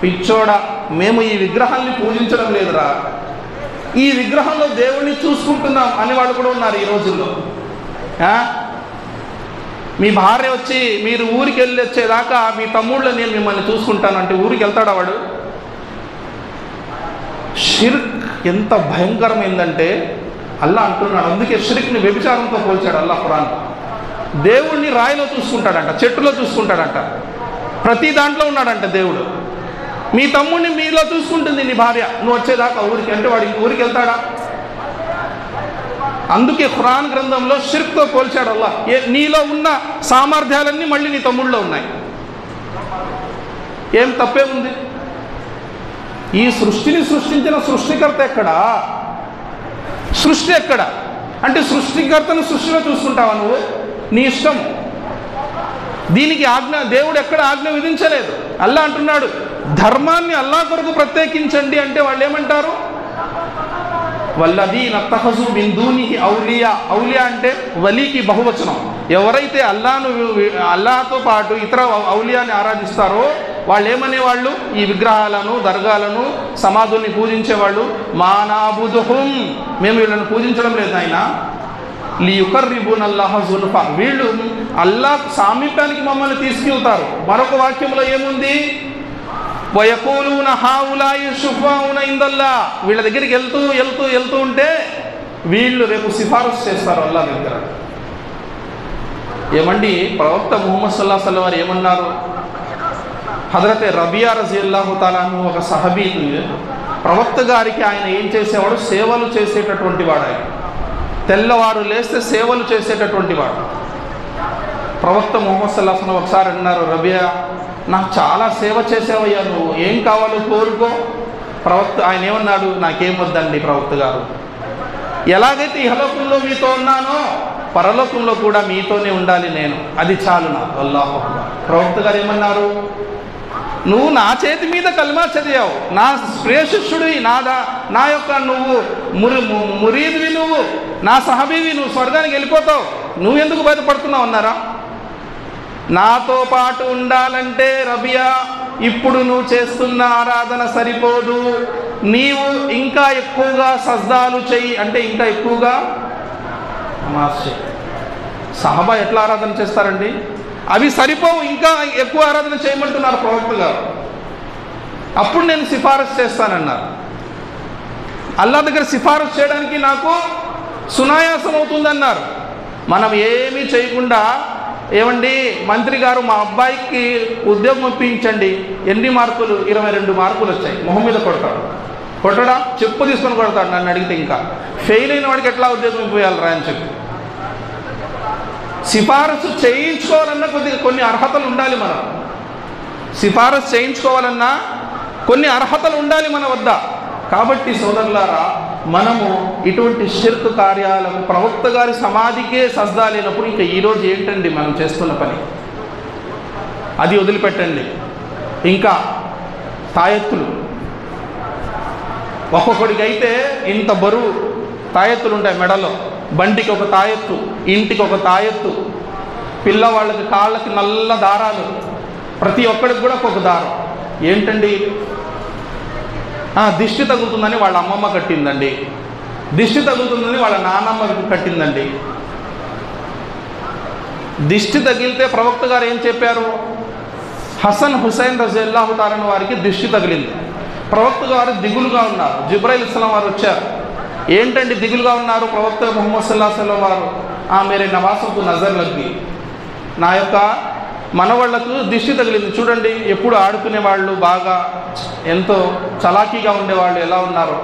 పిచ్చోడా, మేము ఈ విగ్రహాన్ని పూజించడం లేదురా, ఈ విగ్రహంలో దేవుణ్ణి చూసుకుంటున్నాం అని వాళ్ళు కూడా ఉన్నారు ఈ రోజుల్లో. మీ భార్య వచ్చి మీరు ఊరికి వెళ్ళి వచ్చేదాకా మీ తమ్ముళ్ళు నేను మిమ్మల్ని చూసుకుంటాను అంటే ఊరికి వెళ్తాడా వాడు? షిర్క్ ఎంత భయంకరమైందంటే అల్లాహ్ అంటున్నాడు. అందుకే షిర్క్ని వ్యభిచారంతో పోల్చాడు అల్లాహ్ ఖురాన్. దేవుణ్ణి రాయిలో చూసుకుంటాడంట, చెట్టులో చూసుకుంటాడంట, ప్రతి దాంట్లో ఉన్నాడంట దేవుడు. మీ తమ్ముడిని మీలో చూసుకుంటుంది నీ భార్య నువ్వు వచ్చేదాకా ఊరికి అంటే వాడు ఇంక ఊరికి వెళ్తాడా? అందుకే ఖురాన్ గ్రంథంలో షిర్క్తో పోల్చాడు అల్లాహ్. నీలో ఉన్న సామర్థ్యాలన్నీ మళ్ళీ నీ తమ్ముళ్ళలో ఉన్నాయి. ఏం తప్పే ఉంది? ఈ సృష్టిని సృష్టించిన సృష్టికర్త ఎక్కడా? సృష్టి ఎక్కడ అంటే సృష్టికర్తను సృష్టిలో చూసుకుంటావా నువ్వు? నీ ఇష్టం. దీనికి దేవుడు ఎక్కడ ఆజ్ఞ విధించలేదు. అల్లాహ్ అంటున్నాడు ధర్మాన్ని అల్లాహ్ కొరకు ప్రత్యేకించండి అంటే వాళ్ళు ఏమంటారు? వల్లదీన ఇత్తఖజూ మిన్ దూనిహి ఔలియా. ఔలియా అంటే వలీకి బహువచనం. ఎవరైతే అల్లాహ్తో పాటు ఇతర ఔలియాని ఆరాధిస్తారో వాళ్ళు ఏమనేవాళ్ళు? ఈ విగ్రహాలను, దర్గాలను, సమాధుల్ని పూజించేవాళ్ళు. మా నాబుదుహుం, మేము వీళ్ళని పూజించడం లేదు ఆయన, లియుకర్రిబూనల్లాహ జుల్ఫా, వీళ్ళు అల్లాహ్ సామీప్యానికి మమ్మల్ని తీసుకెళ్తారు. మరొక వాక్యంలో ఏముంది? వయకూలూన హౌలాయి షుఫాఉన ఇందల్లాహ్, వీళ్ళ దగ్గరికి వెళ్తూ ఉంటే వీళ్ళు రేపు సిఫారసు చేస్తారు అల్లాహ్ దగ్గర. ఏమండి, ప్రవక్త ముహమ్మద్ సల్లల్లాహు అలైహి వసల్లం ఏమన్నారు? హజరతే రబియా రజియల్లాహు తఆలా అన్హు ఒక సహబీ. ప్రవక్త గారికి ఆయన ఏం చేసేవాడు? సేవలు చేసేటటువంటి వాడు. ఆయన తెల్లవారు లేస్తే సేవలు చేసేటటువంటి వాడు. ప్రవక్త ముహమ్మద్ సల్లల్లాహు అలైహి వసల్లం ఒకసారి అన్నారు, రబియా నాకు చాలా సేవ చేసేవయ్యా, నువ్వు ఏం కావాలో కోరుకో. ఆయన ఏమన్నాడు? నాకేం వద్దండి ప్రవక్త గారు, ఎలాగైతే ఇహలోకంలో మీతో ఉన్నానో పరలోకంలో కూడా మీతోనే ఉండాలి నేను, అది చాలు నాకు. అల్లాహు అక్బర్. ప్రవక్త గారు ఏమన్నారు? నువ్వు నా చేతి మీద కల్మా చదివావు, నా ప్రియ శిష్యుడివి, నా యొక్క నువ్వు మురీద్వి, నువ్వు నా సహబీవి, నువ్వు స్వర్గానికి వెళ్ళిపోతావు, నువ్వెందుకు బాధపడుతున్నావు అన్నారా? నాతో పాటు ఉండాలంటే రబియా ఇప్పుడు నువ్వు చేస్తున్న ఆరాధన సరిపోదు, నీవు ఇంకా ఎక్కువగా సజ్దాలు చెయ్యి, అంటే ఇంకా ఎక్కువగా నమాజ్ చెయ్యి. సహబా ఎట్లా ఆరాధన చేస్తారండి? అవి సరిపోవు, ఇంకా ఎక్కువ ఆరాధన చేయమంటున్నారు ప్రవక్త గారు. అప్పుడు నేను సిఫారసు చేస్తానన్నారు. అల్లా దగ్గర సిఫారసు చేయడానికి నాకు సునాయాసం అవుతుందన్నారు. మనం ఏమీ చేయకుండా, ఏమండి మంత్రి గారు మా అబ్బాయికి ఉద్యోగం ఇప్పించండి, ఎన్ని మార్కులు? 22 మార్కులు వచ్చాయి. మొహం మీద కొట్టడా? చెప్పు తీసుకొని కొడతాడు నన్ను అడిగితే. ఇంకా ఫెయిల్ అయిన వాడికి ఎట్లా ఉద్యోగం ఇవ్వాలరా అని చెప్పి. సిఫారసు చేయించుకోవాలన్నా కొన్ని అర్హతలు ఉండాలి. మనం సిఫారసు చేయించుకోవాలన్నా కొన్ని అర్హతలు ఉండాలి మన వద్ద. కాబట్టి సోదరులారా, మనము ఇటువంటి షిర్క్ కార్యాలను, ప్రవక్త గారి సమాధికే సజ్దా లేనప్పుడు ఇంకా ఈరోజు ఏంటండి మనం చేస్తున్న పని? అది వదిలిపెట్టండి. ఇంకా తాయెత్తులు, ఒక్కొక్కడికి అయితే ఇంత బరువు తాయెత్తులు ఉంటాయి మెడలో. బండికి ఒక తాయెత్తు, ఇంటికి ఒక తాయెత్తు, పిల్లవాళ్ళకి కాళ్ళకి నల్ల దారాలు, ప్రతి ఒక్కడికి కూడా ఒక్కొక్క దారం. ఏంటండి? దిష్టి తగులుతుందని వాళ్ళ అమ్మమ్మ కట్టిందండి, దిష్టి తగులుతుందని వాళ్ళ నాన్నమ్మ కట్టిందండి. దిష్టి తగిలితే ప్రవక్త గారు ఏం చెప్పారు? హసన్ హుసైన్ రజల్లాహు తాలా వారికి దిష్టి తగిలింది. ప్రవక్త గారు దిగులుగా ఉన్నారు. జిబ్రైల్ ఇస్లాం వారు వచ్చారు. ఏంటండి దిగులుగా ఉన్నారు? ప్రవక్త ముహమ్మద్ సల్లల్లాహు అలైహి వసల్లం వారు, మేరే నవాసుకు నజర్ లగ్గి, నా యొక్క మనవాళ్లకు దిష్టి తగిలింది. చూడండి, ఎప్పుడు ఆడుకునే వాళ్ళు, బాగా ఎంతో చలాకీగా ఉండేవాళ్ళు ఎలా ఉన్నారో.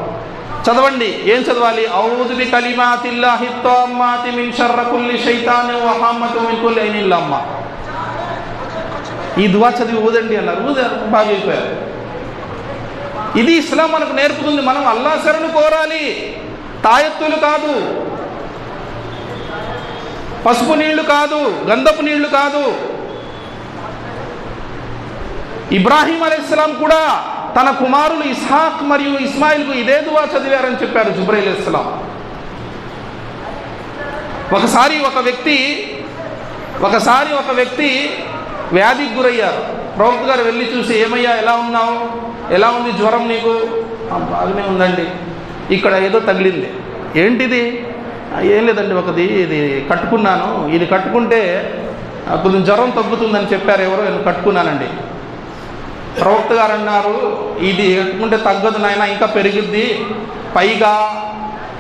చదవండి. ఏం చదవాలి? ఔదు బి కలిమాతిల్లాహి తామ్మాతి మిన్ షర్రి కుల్లి షైతాని వ హమ్మతి మిన్ కుల్లి ఐనిన్ లమ్మ. ఈ దువా చదివి ఊదండి అన్నారు. ఊదారు, బాగా అయిపోయారు. ఇది ఇస్లాం మనకు నేర్పుతుంది. మనం అల్లాహ్ శరణు కోరాలి, తాయెత్తులు కాదు, పసుపు నీళ్లు కాదు, గంధపు నీళ్లు కాదు. ఇబ్రాహీం అలైహిస్సలాం కూడా తన కుమారులు ఇస్హాక్ మరియు ఇస్మాయిల్కు ఇదే దువా చదివారని చెప్పారు జిబ్రైల్ అలైహిస్సలాం. ఒకసారి ఒక వ్యక్తి వ్యాధికి గురయ్యారు. ప్రవక్త గారు వెళ్ళి చూసి, ఏమయ్యా ఎలా ఉన్నావు, ఎలా ఉంది జ్వరం నీకు? బాగానే ఉందండి, ఇక్కడ ఏదో తగిలింది. ఏంటిది? ఏం లేదండి, ఇది కట్టుకున్నాను, ఇది కట్టుకుంటే కొంచెం జ్వరం తగ్గుతుందని చెప్పారు ఎవరో, నేను కట్టుకున్నానండి. ప్రవక్త గారు అన్నారు, ఇది కట్టుకుంటే తగ్గదు నాయన, ఇంకా పెరిగిద్ది,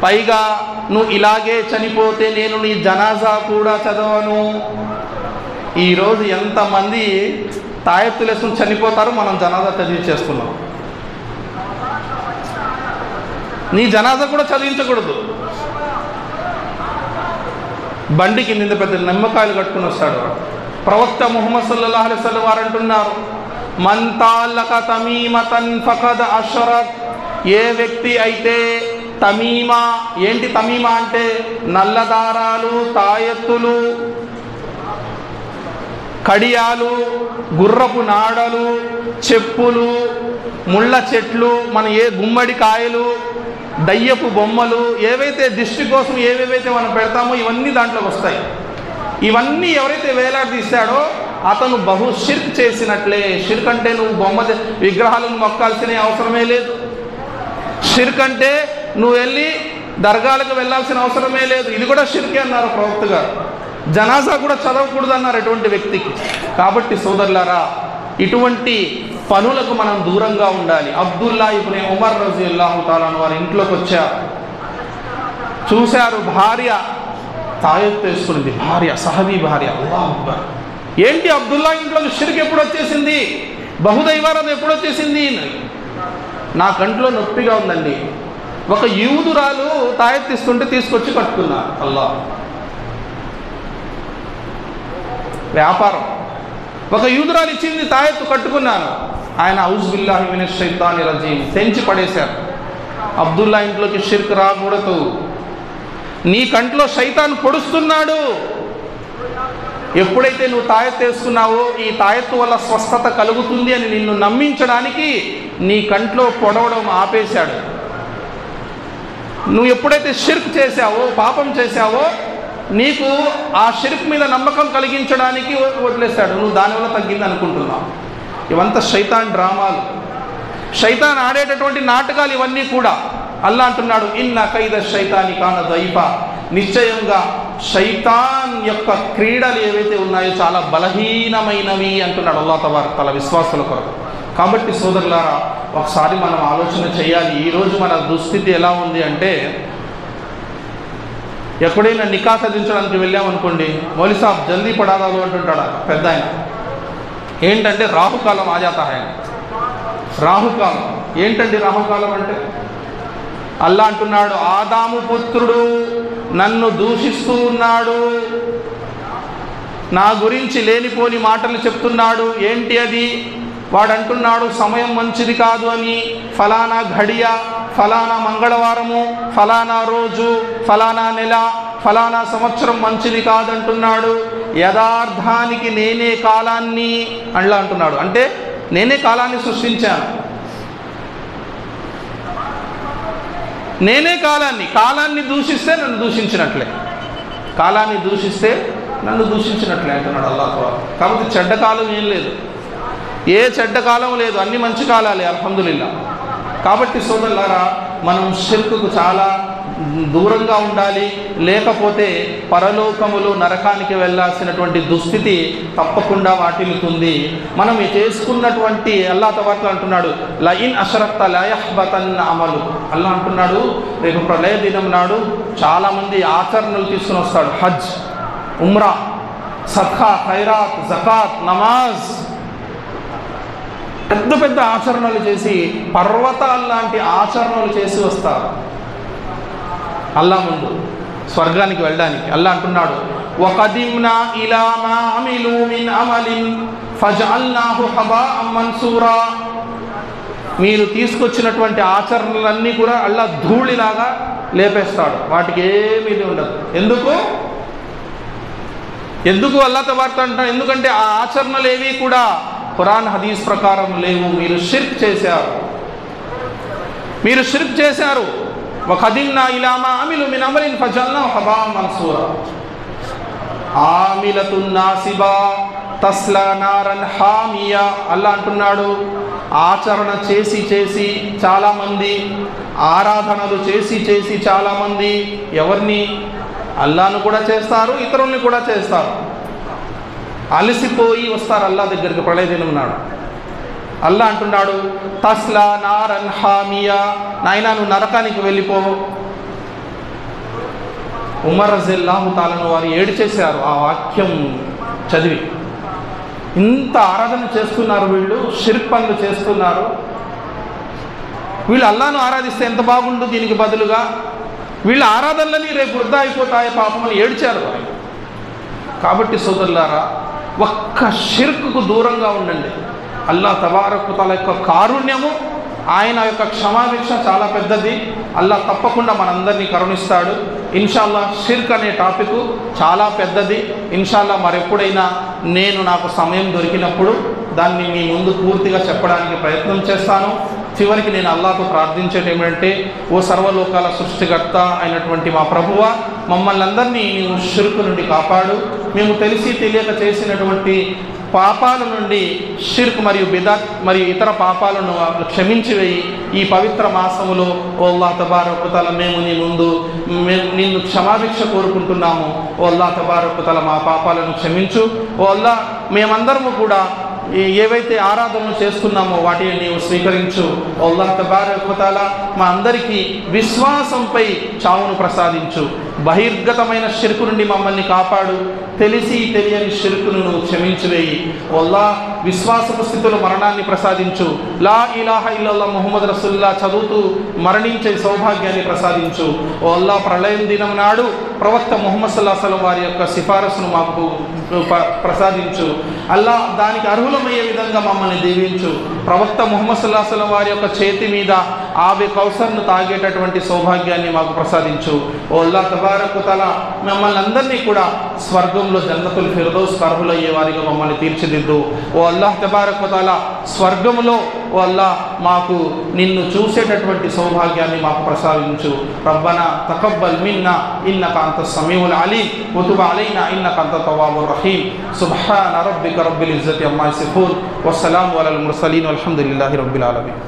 పైగా నువ్వు ఇలాగే చనిపోతే నేను నీ జనాజా కూడా చదవను. ఈరోజు ఎంతమంది తాయెత్తులు వేసుకుని చనిపోతారు, మనం జనాజా చదివి చేస్తున్నాం. నీ జనాజా కూడా చదివించకూడదు. బండికి నింద పెద్ద నిమ్మకాయలు కట్టుకుని వస్తాడు. ప్రవక్త ముహమ్మద్ సల్లల్లాహు అలైహి వసల్లం వారు అంటున్నారు, మన్ తాలక తమీమతన్ ఫకద్ అష్రక్. ఏ వ్యక్తి అయితే తమీమా, ఏంటి తమీమా అంటే? నల్లదారాలు, తాయెత్తులు, కడియాలు, గుర్రపు నాడలు, చెప్పులు, ముళ్ళ చెట్లు, మన గుమ్మడి కాయలు, దయ్యపు బొమ్మలు, ఏవైతే దిష్టి కోసం ఏవేవైతే మనం పెడతామో ఇవన్నీ దాంట్లోకి వస్తాయి. ఇవన్నీ ఎవరైతే వేలాడదీశాడో అతను బహు షిర్క్ చేసినట్లే. షిర్క్ అంటే నువ్వు విగ్రహాలను మొక్కాల్సిన అవసరమే లేదు. షిర్క్ అంటే నువ్వు వెళ్ళి దర్గాలకు వెళ్ళాల్సిన అవసరమే లేదు. ఇది కూడా షిర్కే అన్నారు ప్రవక్త గారు. జనాజా కూడా చదవకూడదు అన్నారు ఎటువంటి వ్యక్తికి. కాబట్టి సోదరులారా, ఇటువంటి పనులకు మనం దూరంగా ఉండాలి. అబ్దుల్లా ఇబ్న్ ఉమర్ రజియల్లాహు తాలా వారి ఇంట్లోకి వచ్చారు. చూశారు, భార్య తాయెత్తు వేసుకునింది. సహబీ భార్య. అల్లాహు అక్బర్. ఏంటి అబ్దుల్లా ఇంట్లోకి షిర్క్ ఎప్పుడు వచ్చేసింది, బహుదైవారాధన ఎప్పుడు వచ్చేసింది? నా కంట్లో నొప్పిగా ఉందండి. ఒక యూదురాలు తాయెత్తిస్తుంటే తీసుకొచ్చి కట్టుకున్నారు. అల్లాహ్. వ్యాపారం. ఒక యూదురాలు ఇచ్చింది, తాయెత్తు కట్టుకున్నాను. ఆయన ఔజు బిల్లాహి మినష్ షైతానిర్ రజీమ్ తెంచి పడేశారు. అబ్దుల్లా ఇంట్లోకి షిర్క్ రాకూడదు. నీ కంట్లో శైతాన్ పొడుస్తున్నాడు. ఎప్పుడైతే నువ్వు తాయెత్తు వేసుకున్నావో ఈ తాయెత్తు వల్ల స్వస్థత కలుగుతుంది అని నిన్ను నమ్మించడానికి నీ కంట్లో పొడవడం ఆపేశాడు. నువ్వు ఎప్పుడైతే షిర్క్ చేశావో, పాపం చేశావో, నీకు ఆ షిర్క్ మీద నమ్మకం కలిగించడానికి వదిలేశాడు. నువ్వు దానివల్ల తగ్గింది అనుకుంటున్నావు. ఇవంతా శైతాన్ డ్రామాలు, శైతాన్ ఆడేటటువంటి నాటకాలు ఇవన్నీ కూడా. అల్లా అంటున్నాడు, ఇన్న కైద శైతాని కాన దైఫా, నిశ్చయంగా శైతాన్ యొక్క క్రీడలు ఏవైతే ఉన్నాయో చాలా బలహీనమైనవి అంటున్నాడు అల్లాహ్ తబారక తఆలా విశ్వాసుల కొరకు. కాబట్టి సోదరులారా, ఒకసారి మనం ఆలోచన చేయాలి. ఈరోజు మన దుస్థితి ఎలా ఉంది అంటే, ఎప్పుడైనా నికా చదివించడానికి వెళ్ళామనుకోండి, మౌలి సాబ్ జల్దీ పడాదాలు అంటుంటాడు పెద్ద ఆయన. ఏంటంటే రాహుకాలం ఆజాతా హై. రాహుకాలం ఏంటండి? రాహుకాలం అంటే అల్లా అంటున్నాడు, ఆదాము పుత్రుడు నన్ను దూషిస్తూ ఉన్నాడు, నా గురించి లేనిపోని మాటలు చెప్తున్నాడు. ఏంటి అది? వాడు అంటున్నాడు సమయం మంచిది కాదు అని, ఫలానా ఘడియ, ఫలానా మంగళవారము, ఫలానా రోజు, ఫలానా నెల, ఫలానా సంవత్సరం మంచిది కాదంటున్నాడు. యథార్థానికి నేనే కాలాన్ని అట్లా అంటున్నాడు. అంటే నేనే కాలాన్ని సృష్టించాను, నేనే కాలాన్ని దూషిస్తే నన్ను దూషించినట్లే, కాలాన్ని దూషిస్తే నన్ను దూషించినట్లే అంటున్నాడు అల్లాహ్. కాబట్టి చెడ్డ కాలం ఏం లేదు, ఏ చెడ్డ కాలం లేదు, అన్ని మంచి కాలాలే అల్హమ్దులిల్లా. కాబట్టి సోదరులారా, మనం షిర్కుకు చాలా దూరంగా ఉండాలి, లేకపోతే పరలోకములు నరకానికి వెళ్ళాల్సినటువంటి దుస్థితి తప్పకుండా వాటిల్లుతుంది. మనం చేసుకున్నటువంటి అల్లాహ్ తబారక అంటున్నాడు, లఇన్ అష్రక్త లయహ్బతన్న అమలు. అల్లాహ్ అంటున్నాడు, రేపు ప్రళయ దినం నాడు చాలామంది ఆచరణలు తీసుకుని వస్తాడు. హజ్, ఉమ్రా, సద్కా, ఖైరాత్, జకాత్, నమాజ్, పెద్ద పెద్ద ఆచరణలు చేసి, పర్వతాల లాంటి ఆచరణలు చేసి వస్తారు అల్లా ముందు స్వర్గానికి వెళ్ళడానికి. అల్లా అంటున్నాడు, వఖదిమ్నా ఇలా మా అమిలు మిన్ అమలిన్ ఫజఅల్నాహు హబాఅం మన్సూరా. మీరు తీసుకొచ్చినటువంటి ఆచరణలన్నీ కూడా అల్లా ధూళిలాగా లేపేస్తాడు, వాటికి ఏమీ ఉండదు. ఎందుకు అల్లా తబారక అంటాడు? ఎందుకంటే ఆ ఆచరణలు ఏవి కూడా ఖురాన్ హదీస్ ప్రకారం లేవు. మీరు షిర్క్ చేశారు. వఖదిమ్నా ఇలా మా అమిలు మిన్ అమలిన్ ఫజఅల్నాహు హబాఅం మన్సూరా. ఆమిలతున్ నాసిబా తస్లా నారన్ హామియా. అల్లా అంటున్నాడు, ఆచరణ చేసి చాలామంది, ఆరాధనలు చేసి చాలామంది ఎవరిని? అల్లాను కూడా చేస్తారు, ఇతరుల్ని కూడా చేస్తారు. అలసిపోయి వస్తారు అల్లా దగ్గరికి ప్రళయ దినం నాడు. అల్లా అంటున్నాడు, తస్లా నారన్ హామియా, నాయనా నువ్వు నరకానికి వెళ్ళిపో. ఉమర్ రజియల్లాహు తాలాను వారు ఏడ్చేశారు ఆ వాక్యం చదివి. ఇంత ఆరాధన చేస్తున్నారు వీళ్ళు, షిర్క్ పనులు చేస్తున్నారు, వీళ్ళు అల్లాను ఆరాధిస్తే ఎంత బాగుండు, దీనికి బదులుగా వీళ్ళ ఆరాధనలని రేపు వృధా అయిపోతాయి పాపం అని ఏడ్చారు. కాబట్టి సోదరులారా, ఒక్క షిర్కుకు దూరంగా ఉండండి. అల్లాహ్ తబారక తఆలా యొక్క కారుణ్యము, ఆయన యొక్క క్షమాభిక్ష చాలా పెద్దది. అల్లాహ్ తప్పకుండా మనందరినీ కరుణిస్తాడు. ఇన్షాల్లా షిర్క్ అనే టాపిక్ చాలా పెద్దది. ఇన్షాల్లా మరెప్పుడైనా నాకు సమయం దొరికినప్పుడు దాన్ని మీ ముందు పూర్తిగా చెప్పడానికి ప్రయత్నం చేస్తాను. చివరికి నేను అల్లాహ్తో ప్రార్థించేది ఏమిటంటే, ఓ సర్వలోకాల సృష్టికర్త అయినటువంటి మా ప్రభువా, మమ్మల్ని అందరినీ నీవు షిర్క్ నుండి కాపాడు. మేము తెలిసి తెలియక చేసినటువంటి పాపాల నుండి, షిర్క్ మరియు బిదాత్ మరియు ఇతర పాపాలను క్షమించి వేయి. ఈ పవిత్ర మాసములో ఓ అల్లాహ్ తబారక తఆలా మేము నీ ముందు నిన్ను క్షమాభిక్ష కోరుకుంటున్నాము. ఓ అల్లాహ్ తబారక తఆలా మా పాపాలను క్షమించు. ఓ అల్లాహ్, మేమందరము కూడా ఏవైతే ఆరాధనలు చేస్తున్నామో వాటిని నీవు స్వీకరించు. అల్లాహ్ తబారక తఆలా మా అందరికీ విశ్వాసంపై చావును ప్రసాదించు. బహిర్గతమైన షిర్కు నుండి మమ్మల్ని కాపాడు. తెలిసి తెలియని షిర్కును నువ్వు క్షమించివేయి. అల్లాహ్ విశ్వాసపు స్థితిలో మరణాన్ని ప్రసాదించు. లా ఇలాహ ఇల్లల్లా ముహమ్మద్ రసూలుల్లా చదువుతూ మరణించే సౌభాగ్యాన్ని ప్రసాదించు. ఓ అల్లా, ప్రళయం దినం నాడు ప్రవక్త ముహమ్మద్ సల్లల్లాహు అలైహి వసల్లం వారి యొక్క సిఫారసును మాకు ప్రసాదించు. అల్లా, దానికి అర్హులమయ్యే విధంగా మమ్మల్ని దీవించు. ప్రవక్త ముహమ్మద్ సల్లల్లాహు అలైహి వసల్లం వారి యొక్క చేతి మీద ఆబె కౌసర్ను తాగేటటువంటి సౌభాగ్యాన్ని మాకు ప్రసాదించు. ఓ అల్లా తబారక్ వ తఆలా, మమ్మల్ని అందరినీ కూడా స్వర్గంలో జన్నతుల్ ఫిర్దౌస్ అర్హులయ్యే వారిగా మమ్మల్ని తీర్చిదిద్దు. ఓ అల్లాహ్ తబారక్ వ తఆలా, స్వర్గంలో ఓ అల్లా మాకు నిన్ను చూసేటటువంటి సౌభాగ్యాన్ని మాకు ప్రసాదించు. రబ్బనా తకబ్బల్ మిన్నా ఇన్నక అంతస్ సమీఉల్ అలీం వ తుబ్ అలైనా ఇన్నక అంతత్ తవ్వాబుర్ రహీం. సుబ్హాన రబ్బిక రబ్బిల్ ఇజ్జతి అమ్మా యసిఫూన్ వస్సలాము అలల్ ముర్సలీన్ వల్హమ్దులిల్లాహి రబ్బిల్ ఆలమీన్.